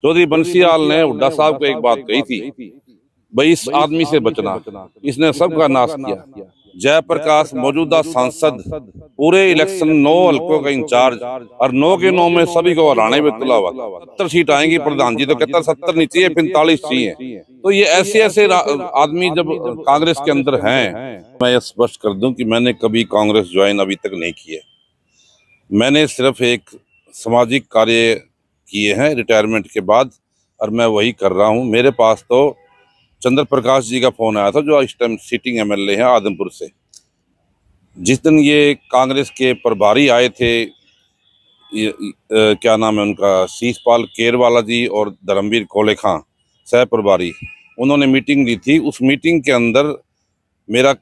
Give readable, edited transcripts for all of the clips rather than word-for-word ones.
चौधरी बंसीलाल ने हुड्डा साहब को एक बात कही थी, भाई इस आदमी से बचना, इसने सबका नाश किया। जयप्रकाश मौजूदा सांसद, पूरे इलेक्शन 9 हल्कों का इंचार्ज, और 9 के 9 में सभी को हराने में तुला हुआ। 70 सीट आएंगी, प्रधान जी तो कहता 70 नहीं चाहिए, 45 चाहिए। तो ये ऐसे ऐसे आदमी जब कांग्रेस के अंदर हैं, मैं ये स्पष्ट कर दूं कि मैंने कभी कांग्रेस ज्वाइन अभी तक नहीं किया। मैंने सिर्फ एक सामाजिक कार्य किए हैं रिटायरमेंट के बाद, और मैं वही कर रहा हूं। मेरे पास तो चंद्र प्रकाश जी का फोन आया था, जो इस टाइम सिटिंग एमएलए हैं आदमपुर से। जिस दिन ये कांग्रेस के प्रभारी आए थे, क्या नाम है उनका, शीशपाल केरवाला जी और धर्मवीर कोले खां सह प्रभारी, उन्होंने मीटिंग ली थी। उस मीटिंग के अंदर मेरा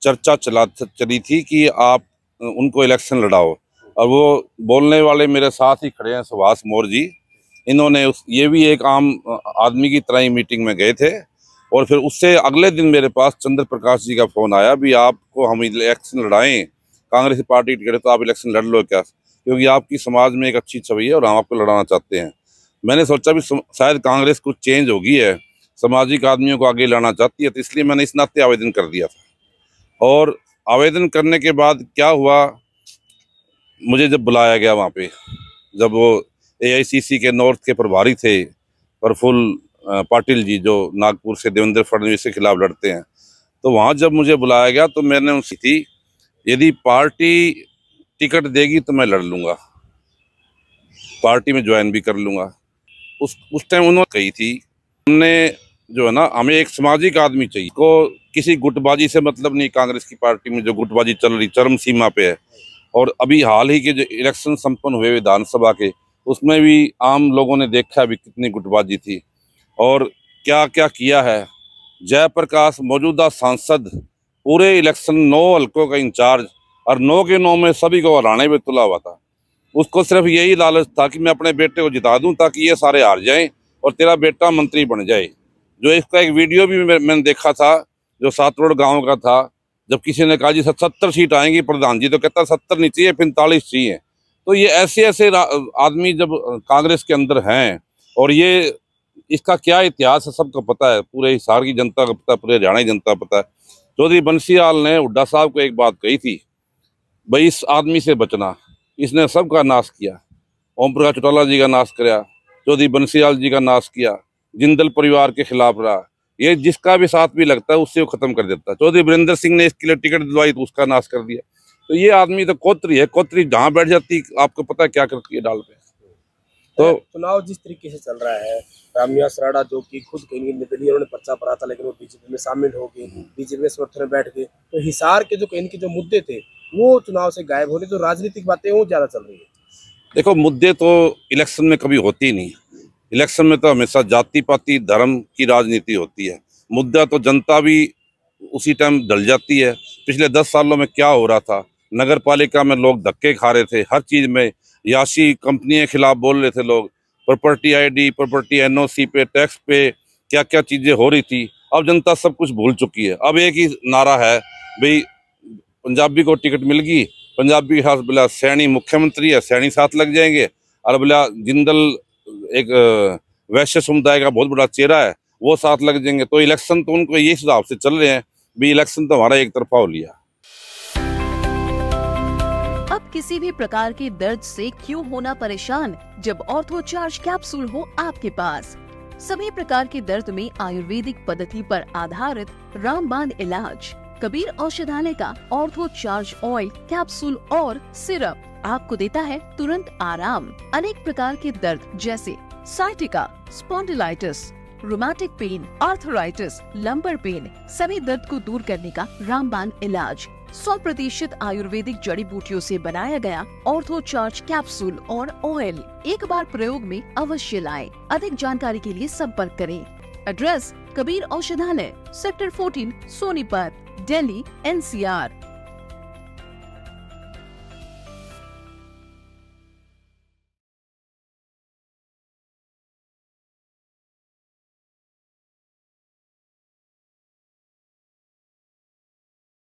चर्चा चली थी कि आप उनको इलेक्शन लड़ाओ, और वो बोलने वाले मेरे साथ ही खड़े हैं, सुभाष मोर जी। इन्होंने ये भी एक आम आदमी की तरह ही मीटिंग में गए थे। और फिर उससे अगले दिन मेरे पास चंद्र प्रकाश जी का फोन आया, भी आपको हम इलेक्शन लड़ाएं, कांग्रेस पार्टी टिकट, तो आप इलेक्शन लड़ लो क्या, क्योंकि आपकी समाज में एक अच्छी छवि है और हम आपको लड़ाना चाहते हैं। मैंने सोचा भी शायद कांग्रेस कुछ चेंज होगी है, सामाजिक आदमियों को आगे लाना चाहती है, तो इसलिए मैंने इस नाते आवेदन कर दिया था। और आवेदन करने के बाद क्या हुआ, मुझे जब बुलाया गया वहाँ पे, जब वो एआईसीसी के नॉर्थ के प्रभारी थे प्रफुल्ल पाटिल जी, जो नागपुर से देवेंद्र फडणवीस के खिलाफ लड़ते हैं, तो वहाँ जब मुझे बुलाया गया तो मैंने उनसे थी, यदि पार्टी टिकट देगी तो मैं लड़ लूँगा, पार्टी में ज्वाइन भी कर लूँगा। उस टाइम उन्होंने कही थी, हमने जो है ना, हमें एक सामाजिक आदमी चाहिए, को किसी गुटबाजी से मतलब नहीं। कांग्रेस की पार्टी में जो गुटबाजी चल रही चरम सीमा पे है, और अभी हाल ही के जो इलेक्शन संपन्न हुए विधानसभा के, उसमें भी आम लोगों ने देखा भी कितनी गुटबाजी थी और क्या क्या किया है। जयप्रकाश मौजूदा सांसद, पूरे इलेक्शन 9 हल्कों का इंचार्ज, और 9 के 9 में सभी को हराने में तुला हुआ था। उसको सिर्फ यही लालच था कि मैं अपने बेटे को जिता दूं ताकि ये सारे हार जाएं और तेरा बेटा मंत्री बन जाए। जो इसका एक वीडियो भी मैंने देखा था, जो सातरोड़ गाँव का था, जब किसी ने कहा जी 70 सीट आएंगी, प्रधान जी तो कहता 70 नहीं चाहिए, 45 चाहिए। तो ये ऐसे ऐसे आदमी जब कांग्रेस के अंदर हैं, और ये इसका क्या इतिहास है सबको पता है, पूरे हिसार की जनता को पता है, पूरे हरियाणा की जनता को पता है। चौधरी बंसीलाल ने हुड्डा साहब को एक बात कही थी, भाई इस आदमी से बचना, इसने सबका नाश किया। ओम प्रकाश चौटाला जी का नाश किया, चौधरी बंसीलाल जी का नाश किया, जिंदल परिवार के खिलाफ रहा, ये जिसका भी साथ भी लगता है उससे वो खत्म कर देता है। चौधरी वीरेंद्र सिंह ने इसके लिए टिकट दिलवाई तो उसका नाश कर दिया। तो ये आदमी तो कोतरी है, कोतरी जहाँ बैठ जाती आपको पता है क्या करती है डाल पे। तो चुनाव जिस तरीके से चल रहा है, रामनिवास राणा जो कि खुद कहीं निर्दलीय उन्होंने पर्चा भरा था, लेकिन वो बीजेपी में शामिल हो गए, बीजेपी के समर्थन में बैठ गए, तो हिसार के जो कहीं के जो मुद्दे थे वो चुनाव से गायब होने, तो राजनीतिक बातें वो ज्यादा चल रही है। देखो, मुद्दे तो इलेक्शन में कभी होती ही नहीं। इलेक्शन में तो हमेशा जाति पाति धर्म की राजनीति होती है। मुद्दा तो जनता भी उसी टाइम ढल जाती है। पिछले 10 सालों में क्या हो रहा था, नगर पालिका में लोग धक्के खा रहे थे, हर चीज में यासी कंपनी के खिलाफ बोल रहे थे लोग, प्रॉपर्टी आईडी, प्रॉपर्टी एनओसी पे, टैक्स पे क्या क्या चीजें हो रही थी। अब जनता सब कुछ भूल चुकी है। अब एक ही नारा है, भाई पंजाबी को टिकट मिल गई, पंजाबी के साथ बोला सैनी मुख्यमंत्री है, सैनी साथ लग जाएंगे, और बोला जिंदल एक वैश्य समुदाय का बहुत बड़ा चेहरा है, वो साथ लग जाएंगे। तो इलेक्शन तो उनको ये हिसाब से चल रहे हैं, भी इलेक्शन तो हमारा एक तरफा हो लिया। अब किसी भी प्रकार के दर्द से क्यों होना परेशान, जब ऑर्थो चार्ज कैप्सूल हो आपके पास। सभी प्रकार के दर्द में आयुर्वेदिक पद्धति पर आधारित रामबाण इलाज। कबीर औषधालय का ऑर्थो चार्ज ऑयल, कैप्सूल और सिरप आपको देता है तुरंत आराम। अनेक प्रकार के दर्द जैसे sciatica, spondylitis, rheumatic pain, arthritis, lumbar pain, सभी दर्द को दूर करने का रामबाण इलाज। 100% आयुर्वेदिक जड़ी बूटियों से बनाया गया ऑर्थो चार्ज कैप्सूल और ऑयल एक बार प्रयोग में अवश्य लाएं। अधिक जानकारी के लिए संपर्क करें। एड्रेस: कबीर औषधालय, सेक्टर 14, सोनीपत, दिल्ली, NCR।